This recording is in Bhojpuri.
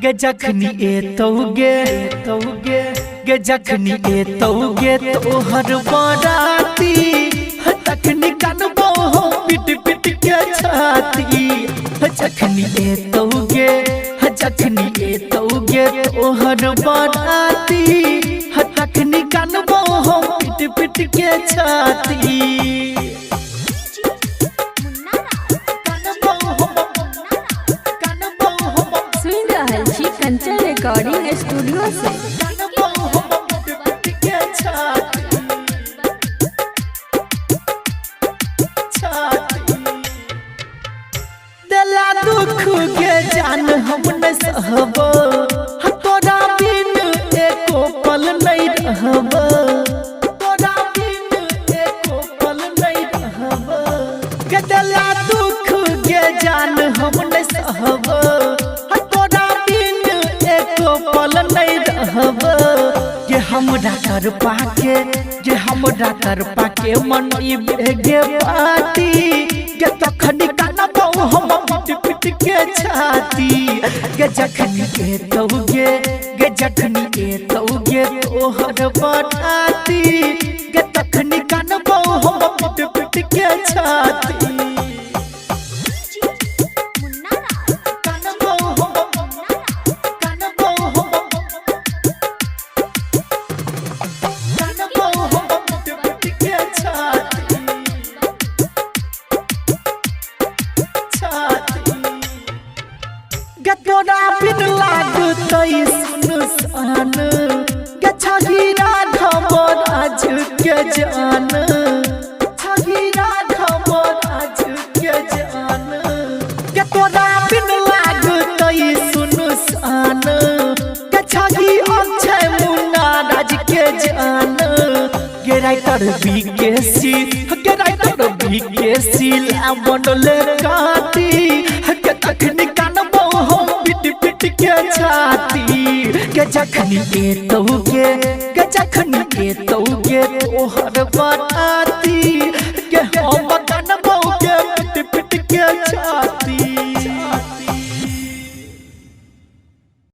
गे जखनी तौगे गे जखनी तौगे तोहर बाराती तखनी कानबो हो पिट पिट के छाती जखनी तौगे तोहर बाराती तखनी कानबो हो पिट पिट के छाती कंचन रिकॉर्डिंग स्टूडियो से दिला दुख के जान हम न सहबो तोरा बिन एको पल नहीं रहबो तोरा बिन एको पल नहीं रहबो के दिला दुख के जान हम न सहबो पल नहीं रहबो जे हमरा कर पाके मनई बेगे पाती के तखनी कानबो हम पिट पिट के छाती के जखनी तौगे तोहर बाराती के तखनी कानबो हम पिट पिट के छाती तोरा बिन लागतै सुनसान गे छही राघव राज के जान छही राघव राज के जान गे तोरा बिन लागतै सुनसान गे छही अक्षय मुन्ना राज के जान गे राइटर बीकेसी ला बनले काटी के तखनी कानबो हम पिट पिट के छाती के जखनी तौगे तोहर बाराती के